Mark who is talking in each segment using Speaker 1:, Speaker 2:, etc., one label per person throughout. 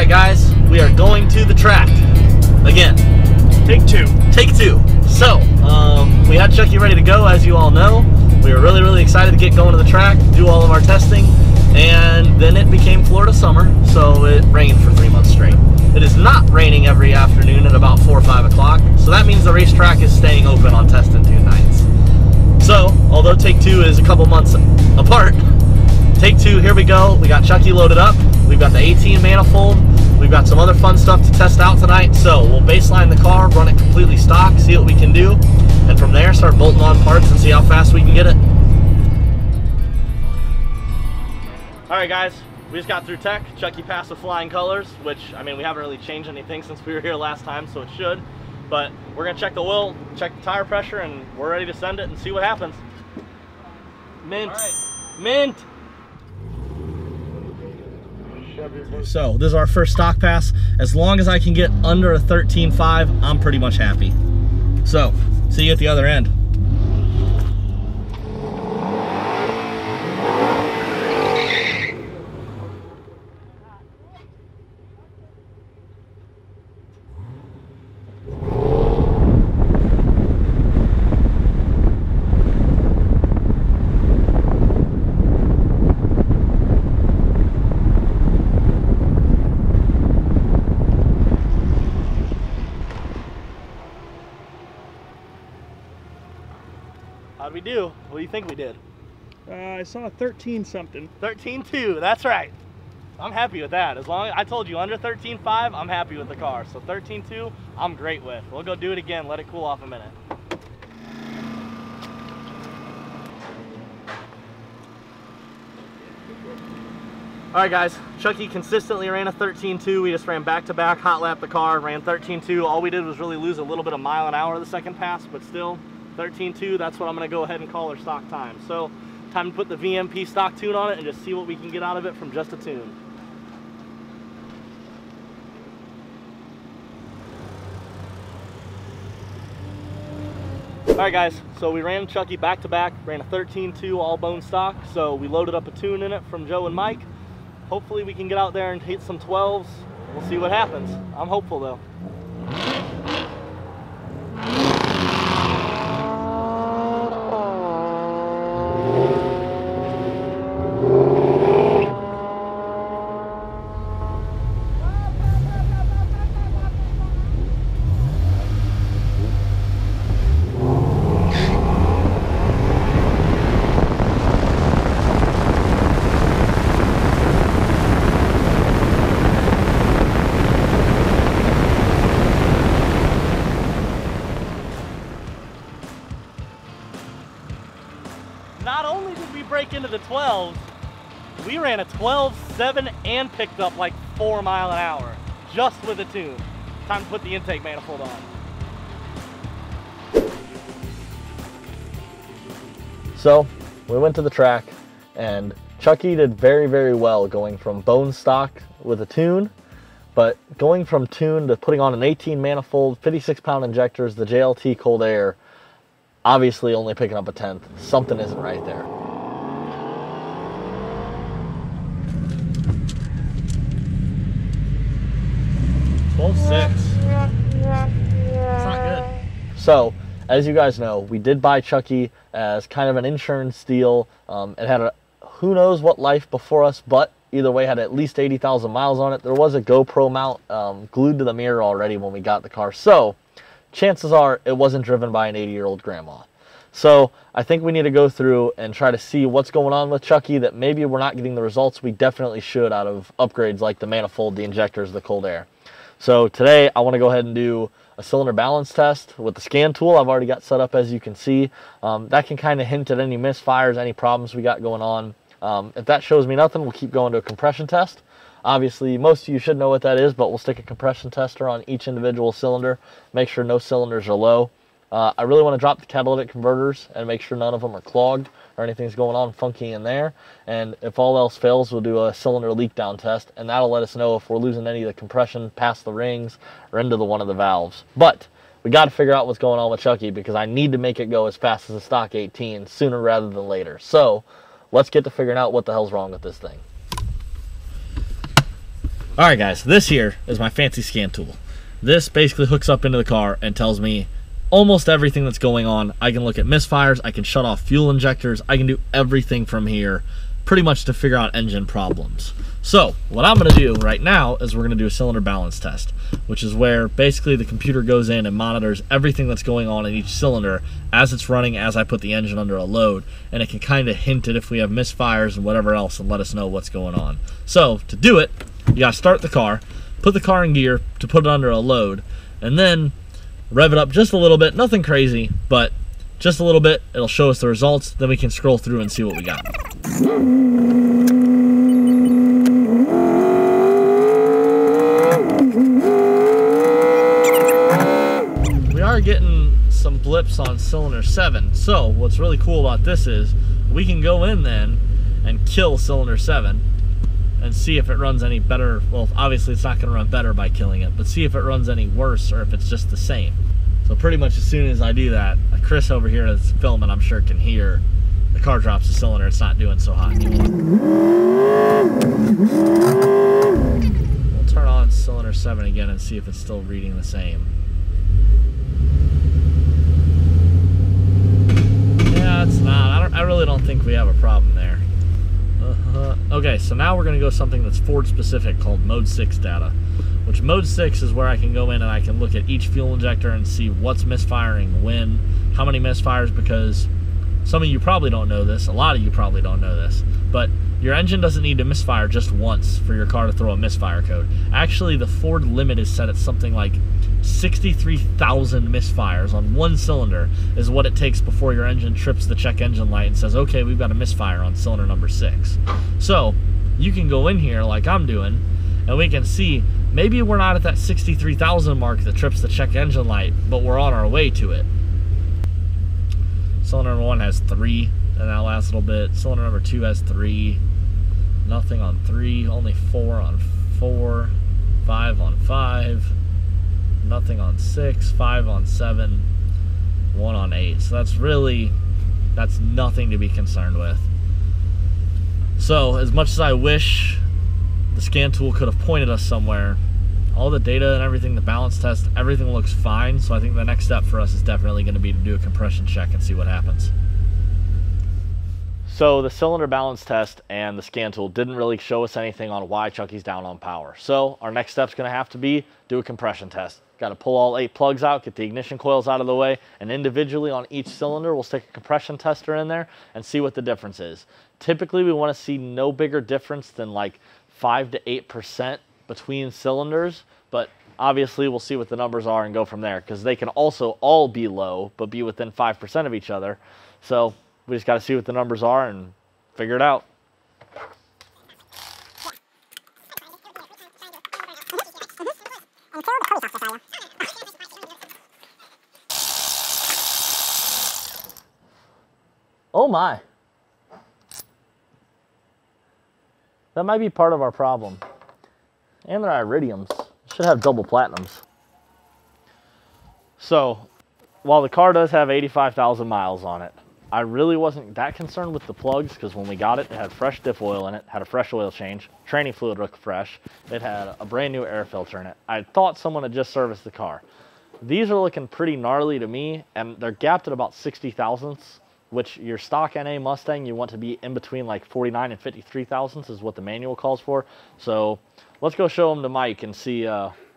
Speaker 1: Alright guys, we are going to the track. Again.
Speaker 2: Take two.
Speaker 1: Take two. So, we had Chucky ready to go, as you all know. We were really excited to get going to the track, do all of our testing, and then it became Florida summer, so it rained for 3 months straight. It is not raining every afternoon at about 4 or 5 o'clock, so that means the racetrack is staying open on test and tune nights. So, although take two is a couple months apart, take two, here we go. We got Chucky loaded up. We've got the 18 manifold. We've got some other fun stuff to test out tonight. So we'll baseline the car, run it completely stock, see what we can do, and from there start bolting on parts and see how fast we can get it. All right, guys, we just got through tech. Chucky passed with flying colors, which, I mean, we haven't really changed anything since we were here last time, so it should. But we're gonna check the oil, check the tire pressure, and we're ready to send it and see what happens. Mint. All right. Mint. So this is our first stock pass. As long as I can get under a 13.5, I'm pretty much happy. So, see you at the other end. How'd we do? What do you think we did?
Speaker 2: I saw 13 something.
Speaker 1: 13.2, that's right. I'm happy with that. As long as I told you under 13.5, I'm happy with the car. So 13.2, I'm great with. We'll go do it again, let it cool off a minute. All right, guys, Chucky consistently ran a 13.2. We just ran back-to-back, hot lap the car, ran 13.2. All we did was really lose a little bit of mile an hour the second pass, but still, 13.2, that's what I'm gonna go ahead and call our stock time. So, time to put the VMP stock tune on it and just see what we can get out of it from just a tune. All right, guys, so we ran Chucky back to back, ran a 13.2 all bone stock. So we loaded up a tune in it from Joe and Mike. Hopefully we can get out there and hit some 12s. We'll see what happens. I'm hopeful though. Not only did we break into the 12s, we ran a 12.7 and picked up like 4 miles an hour just with a tune. Time to put the intake manifold on. So we went to the track and Chucky did very well going from bone stock with a tune, but going from tune to putting on an 18 manifold, 56-pound injectors, the JLT cold air, obviously only picking up a 10th. Something isn't right there. It's not good. So, as you guys know, we did buy Chucky as kind of an insurance deal. It had a who knows what life before us, but either way had at least 80,000 miles on it. There was a GoPro mount glued to the mirror already when we got the car. So, chances are it wasn't driven by an 80-year-old grandma. So I think we need to go through and try to see what's going on with Chucky, that maybe we're not getting the results we definitely should out of upgrades like the manifold, the injectors, the cold air. So today I want to go ahead and do a cylinder balance test with the scan tool I've already got set up, as you can see. That can kind of hint at any misfires, any problems we got going on. If that shows me nothing, we'll keep going to a compression test. Obviously, most of you should know what that is, but we'll stick a compression tester on each individual cylinder, make sure no cylinders are low. I really want to drop the catalytic converters and make sure none of them are clogged or anything's going on funky in there. And if all else fails, we'll do a cylinder leak down test, and that'll let us know if we're losing any of the compression past the rings or into one of the valves. But we got to figure out what's going on with Chucky, because I need to make it go as fast as a stock 18 sooner rather than later. So let's get to figuring out what the hell's wrong with this thing. All right, guys, this here is my fancy scan tool. This basically hooks up into the car and tells me almost everything that's going on. I can look at misfires, I can shut off fuel injectors, I can do everything from here pretty much to figure out engine problems. So what I'm going to do right now is we're going to do a cylinder balance test, which is where basically the computer goes in and monitors everything that's going on in each cylinder as it's running, as I put the engine under a load, and it can kind of hint at if we have misfires and whatever else and let us know what's going on. So to do it, you got to start the car, put the car in gear to put it under a load, and then rev it up just a little bit, nothing crazy, but just a little bit. It'll show us the results, then we can scroll through and see what we got. We are getting some blips on cylinder 7, so what's really cool about this is we can go in then and kill cylinder 7 and see if it runs any better. Well, obviously it's not going to run better by killing it, but see if it runs any worse or if it's just the same. So pretty much as soon as I do that, Chris over here that's filming, I'm sure can hear the car drops the cylinder. It's not doing so hot anymore. We'll turn on cylinder 7 again and see if it's still reading the same. Yeah, it's not. I really don't think we have a problem there. Okay, so now we're going to go something that's Ford specific called Mode 6 data, which Mode 6 is where I can go in and I can look at each fuel injector and see what's misfiring when, how many misfires, because some of you probably don't know this, a lot of you probably don't know this, but your engine doesn't need to misfire just once for your car to throw a misfire code. Actually, the Ford limit is set at something like 63,000 misfires on one cylinder is what it takes before your engine trips the check engine light and says, okay, we've got a misfire on cylinder number 6. So you can go in here like I'm doing and we can see maybe we're not at that 63,000 mark that trips the check engine light, but we're on our way to it. Cylinder number 1 has 3 in that last little bit. Cylinder number 2 has 3. Nothing on 3, only 4 on 4, 5 on 5, nothing on 6, 5 on 7, 1 on 8. So that's nothing to be concerned with. So as much as I wish the scan tool could have pointed us somewhere, all the data and everything, the balance test, everything looks fine. So I think the next step for us is definitely going to be to do a compression check and see what happens. So the cylinder balance test and the scan tool didn't really show us anything on why Chucky's down on power. So our next step's going to have to be do a compression test. Got to pull all 8 plugs out, get the ignition coils out of the way, and individually on each cylinder we'll stick a compression tester in there and see what the difference is. Typically we want to see no bigger difference than like 5 to 8% between cylinders, but obviously we'll see what the numbers are and go from there, because they can also all be low but be within 5% of each other. So we just got to see what the numbers are and figure it out. Oh my. That might be part of our problem. And they're iridiums. Should have double platinums. So, while the car does have 85,000 miles on it, I really wasn't that concerned with the plugs, because when we got it, it had fresh diff oil in it, had a fresh oil change, training fluid looked fresh, it had a brand new air filter in it. I thought someone had just serviced the car. These are looking pretty gnarly to me, and they're gapped at about 60 thousandths, which your stock NA Mustang, you want to be in between like 49 and 53 thousandths is what the manual calls for. So let's go show them to Mike and see,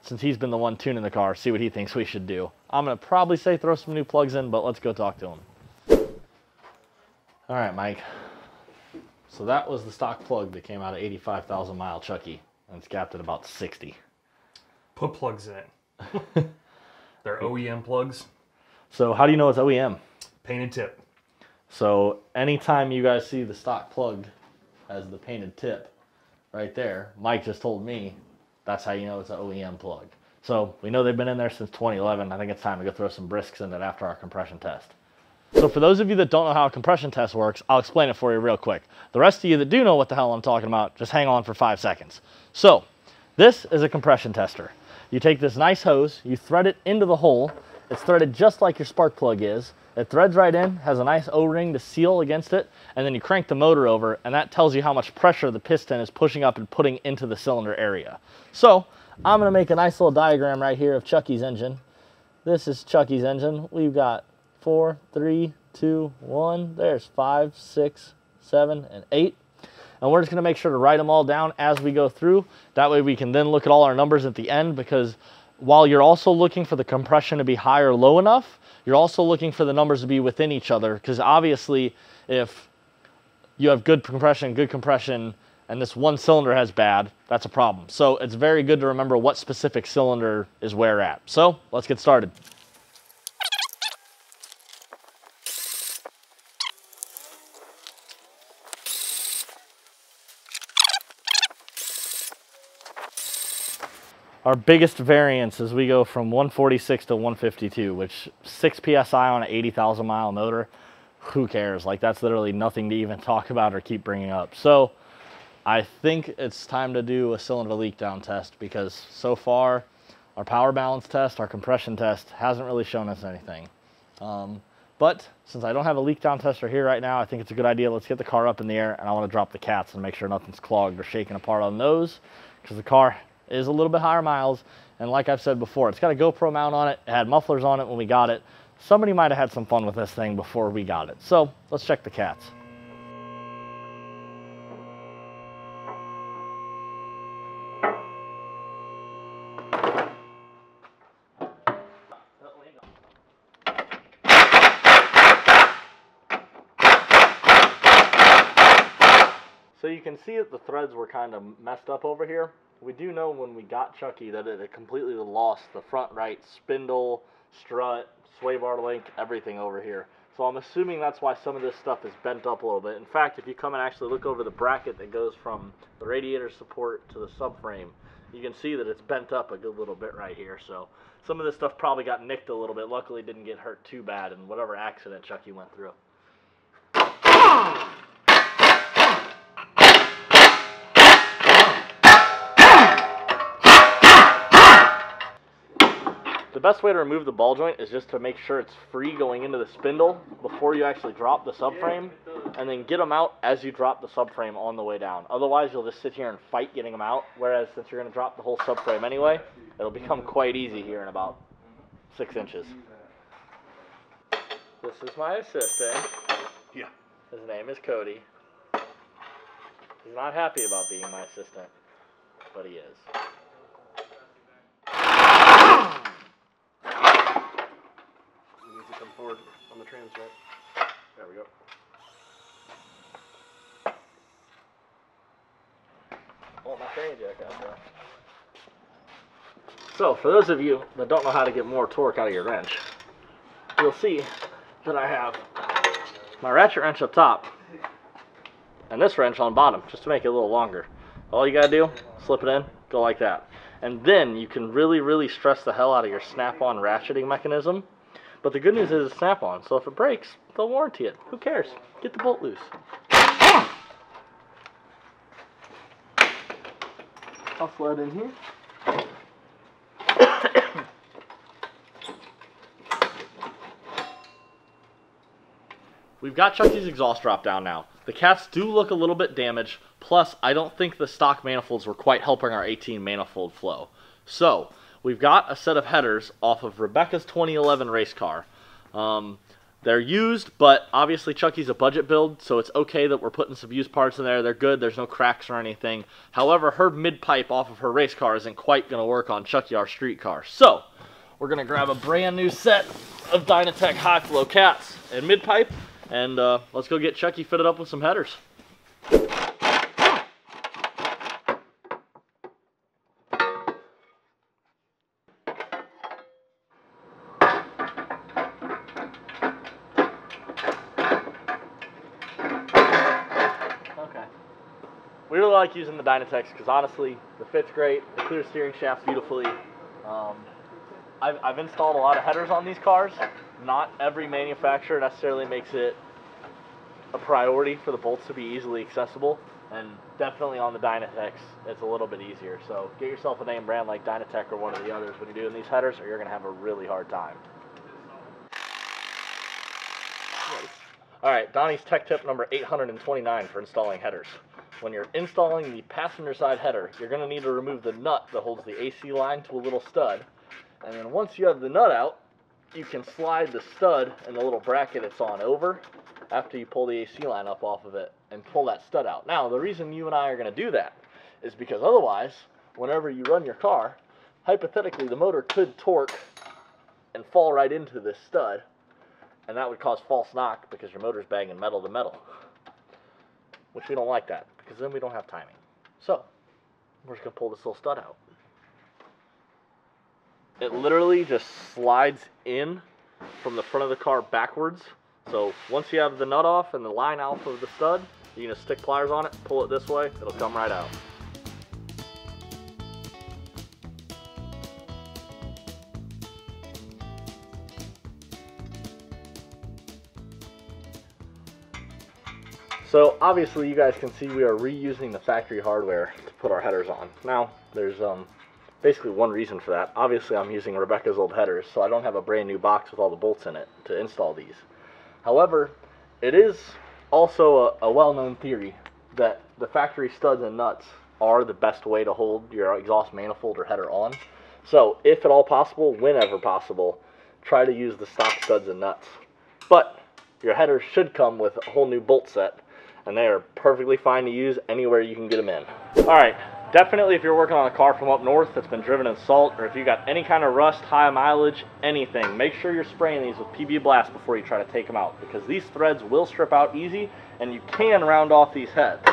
Speaker 1: since he's been the one tuning the car, see what he thinks we should do. I'm going to probably say throw some new plugs in, but let's go talk to him. All right, Mike. So that was the stock plug that came out of 85,000 mile Chucky, and it's gapped at about 60.
Speaker 3: Put plugs in it. They're OEM plugs.
Speaker 1: So how do you know it's OEM?
Speaker 3: Painted tip.
Speaker 1: So anytime you guys see the stock plug as the painted tip right there, Mike just told me that's how you know it's an OEM plug. So we know they've been in there since 2011. I think it's time to go throw some brisks in it after our compression test. So for those of you that don't know how a compression test works, I'll explain it for you real quick. The rest of you that do know what the hell I'm talking about, just hang on for 5 seconds. So this is a compression tester. You take this nice hose, you thread it into the hole. It's threaded just like your spark plug is, It threads right in, has a nice O-ring to seal against it, and then you crank the motor over, and that tells you how much pressure the piston is pushing up and putting into the cylinder area. So I'm going to make a nice little diagram right here of Chucky's engine. This is Chucky's engine. We've got 4, 3, 2, 1. There's 5, 6, 7, and 8. And we're just going to make sure to write them all down as we go through. That way we can then look at all our numbers at the end, because while you're also looking for the compression to be high or low enough, you're also looking for the numbers to be within each other, because obviously if you have good compression, and this one cylinder has bad, that's a problem. So it's very good to remember what specific cylinder is where at. So let's get started. Our biggest variance is we go from 146 to 152, which 6 PSI on an 80,000 mile motor, who cares? Like, that's literally nothing to even talk about or keep bringing up. So I think it's time to do a cylinder leak down test, because so far our power balance test, our compression test hasn't really shown us anything. But since I don't have a leak down tester here right now, I think it's a good idea. Let's get the car up in the air, and I want to drop the cats and make sure nothing's clogged or shaking apart on those, because the car is a little bit higher miles, and like I've said before, it's got a GoPro mount on it. It had mufflers on it when we got it. Somebody might have had some fun with this thing before we got it. So let's check the cats. So you can see that the threads were kind of messed up over here. We do know when we got Chucky that it had completely lost the front right spindle, strut, sway bar link, everything over here. So I'm assuming that's why some of this stuff is bent up a little bit. In fact, if you come and actually look over the bracket that goes from the radiator support to the subframe, you can see that it's bent up a good little bit right here. So some of this stuff probably got nicked a little bit. Luckily, it didn't get hurt too bad in whatever accident Chucky went through. The best way to remove the ball joint is just to make sure it's free going into the spindle before you actually drop the subframe, and then get them out as you drop the subframe on the way down. Otherwise, you'll just sit here and fight getting them out, whereas since you're going to drop the whole subframe anyway, it'll become quite easy here in about 6 inches. This is my assistant.
Speaker 2: Yeah.
Speaker 1: His name is Cody. He's not happy about being my assistant, but he is.
Speaker 2: Come forward on the transmit. There we go.
Speaker 1: Oh, my fanny jack out there. So, for those of you that don't know how to get more torque out of your wrench, you'll see that I have my ratchet wrench up top and this wrench on bottom, just to make it a little longer. All you gotta do, slip it in, go like that. And then you can really, really stress the hell out of your snap-on ratcheting mechanism. But the good news is it's snap-on, so if it breaks, they'll warranty it. Who cares? Get the bolt loose. I'll slide in here. We've got Chucky's exhaust drop down now. The cats do look a little bit damaged, plus I don't think the stock manifolds were quite helping our 18 manifold flow. So we've got a set of headers off of Rebecca's 2011 race car. They're used, but obviously Chucky's a budget build, so it's okay that we're putting some used parts in there. They're good. There's no cracks or anything. However, her mid-pipe off of her race car isn't quite going to work on Chucky, our street car. So we're going to grab a brand new set of Dynatech high flow cats and mid-pipe, and let's go get Chucky fitted up with some headers. We really like using the Dynatechs because honestly, the fit's great, the clear steering shaft's beautifully. I've installed a lot of headers on these cars. Not every manufacturer necessarily makes it a priority for the bolts to be easily accessible, and definitely on the Dynatechs, it's a little bit easier. So get yourself a name brand like Dynatech or one of the others when you're doing these headers, or you're going to have a really hard time. Alright, Donnie's tech tip number 829 for installing headers. When you're installing the passenger side header, you're going to need to remove the nut that holds the AC line to a little stud. And then once you have the nut out, you can slide the stud and the little bracket it's on over after you pull the AC line up off of it and pull that stud out. Now, the reason you and I are going to do that is because otherwise, whenever you run your car, hypothetically the motor could torque and fall right into this stud, and that would cause false knock because your motor's banging metal to metal, which we don't like that because then we don't have timing. So, we're just going to pull this little stud out. It literally just slides in from the front of the car backwards. So once you have the nut off and the line out of the stud, you can just stick pliers on it, pull it this way, it'll come right out. So obviously you guys can see we are reusing the factory hardware to put our headers on. Now there's basically one reason for that. Obviously I'm using Rebecca's old headers, so I don't have a brand new box with all the bolts in it to install these. However, it is also a well-known theory that the factory studs and nuts are the best way to hold your exhaust manifold or header on. So if at all possible, whenever possible, try to use the stock studs and nuts. But your headers should come with a whole new bolt set, and they are perfectly fine to use anywhere you can get them in. Alright, definitely if you're working on a car from up north that's been driven in salt, or if you got any kind of rust, high mileage, anything, make sure you're spraying these with PB Blast before you try to take them out, because these threads will strip out easy, and you can round off these heads.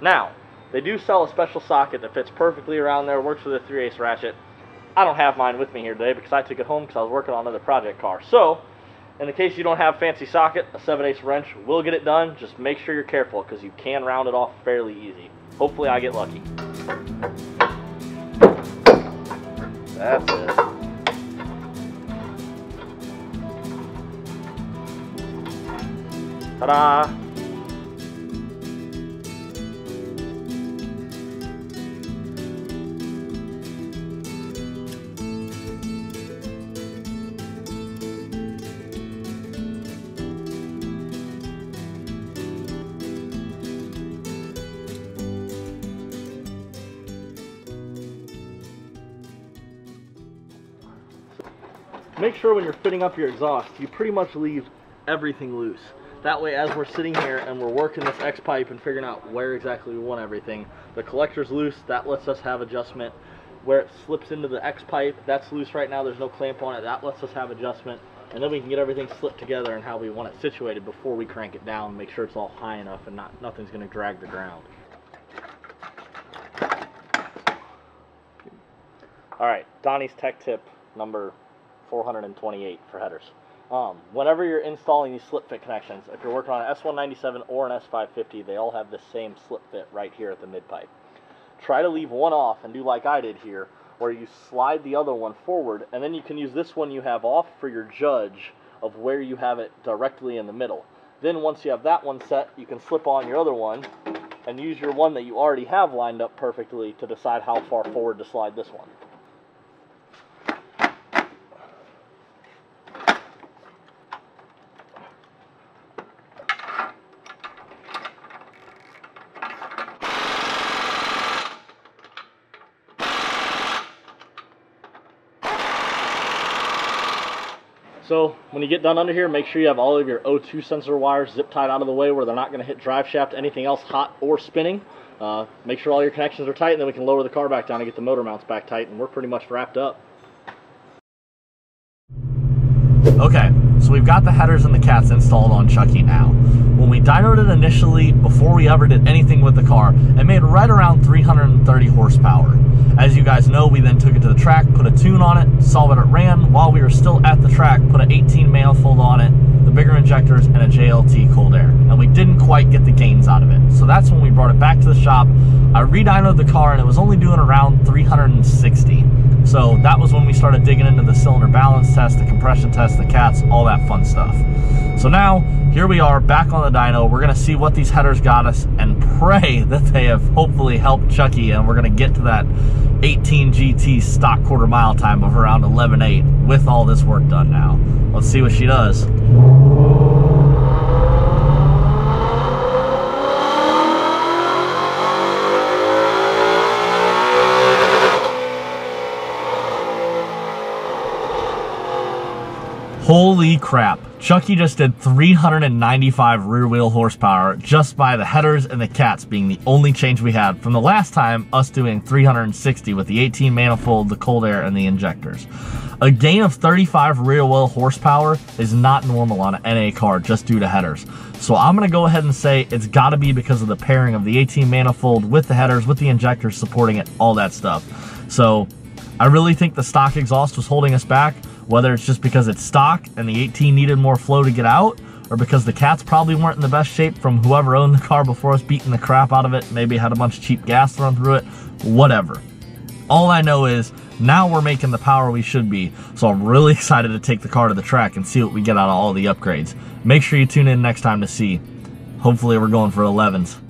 Speaker 1: Now, they do sell a special socket that fits perfectly around there, works with a 3/8 ratchet. I don't have mine with me here today because I took it home because I was working on another project car. So, in the case you don't have a fancy socket, a 7/8 wrench will get it done. Just make sure you're careful because you can round it off fairly easy. Hopefully I get lucky. That's it. Ta-da! Make sure when you're fitting up your exhaust, you pretty much leave everything loose. That way, as we're sitting here and we're working this X pipe and figuring out where exactly we want everything, the collector's loose, that lets us have adjustment. Where it slips into the X pipe, that's loose right now, there's no clamp on it, that lets us have adjustment. And then we can get everything slipped together and how we want it situated before we crank it down, make sure it's all high enough and nothing's going to drag the ground. Alright, Donnie's tech tip number 428 for headers. Whenever you're installing these slip fit connections, if you're working on an S197 or an S550, they all have the same slip fit right here at the mid pipe. Try to leave one off and do like I did here, where you slide the other one forward, and then you can use this one you have off for your judge of where you have it directly in the middle. Then once you have that one set, you can slip on your other one and use your one that you already have lined up perfectly to decide how far forward to slide this one. So when you get done under here, make sure you have all of your O2 sensor wires zip tied out of the way where they're not going to hit drive shaft, anything else hot or spinning. Make sure all your connections are tight, and then we can lower the car back down and get the motor mounts back tight, and we're pretty much wrapped up. Okay, so we've got the headers and the cats installed on Chucky now. When we dynoed it initially, before we ever did anything with the car, it made right around 330 horsepower. As you guys know, we then took it to the track, put a tune on it, saw that it ran. While we were still at the track, put an 18 manifold on it, the bigger injectors, and a JLT cold air. And we didn't quite get the gains out of it. So that's when we brought it back to the shop. I re-dynoed the car, and it was only doing around 360. So that was when we started digging into the cylinder balance test, the compression test, the cats, all that fun stuff. So now, here we are back on the dyno. We're going to see what these headers got us and pray that they have hopefully helped Chucky, and we're going to get to that 18 GT stock quarter mile time of around 11.8 with all this work done now. Let's see what she does. Holy crap. Chucky just did 395 rear wheel horsepower just by the headers and the cats being the only change we had from the last time, us doing 360 with the 18 manifold, the cold air, and the injectors. A gain of 35 rear wheel horsepower is not normal on an NA car just due to headers. So I'm going to go ahead and say it's got to be because of the pairing of the 18 manifold with the headers, with the injectors supporting it, all that stuff. So I really think the stock exhaust was holding us back, whether it's just because it's stock and the 18 needed more flow to get out, or because the cats probably weren't in the best shape from whoever owned the car before us beating the crap out of it, maybe had a bunch of cheap gas thrown through it, whatever. All I know is now we're making the power we should be, so I'm really excited to take the car to the track and see what we get out of all the upgrades. Make sure you tune in next time to see. Hopefully we're going for 11s.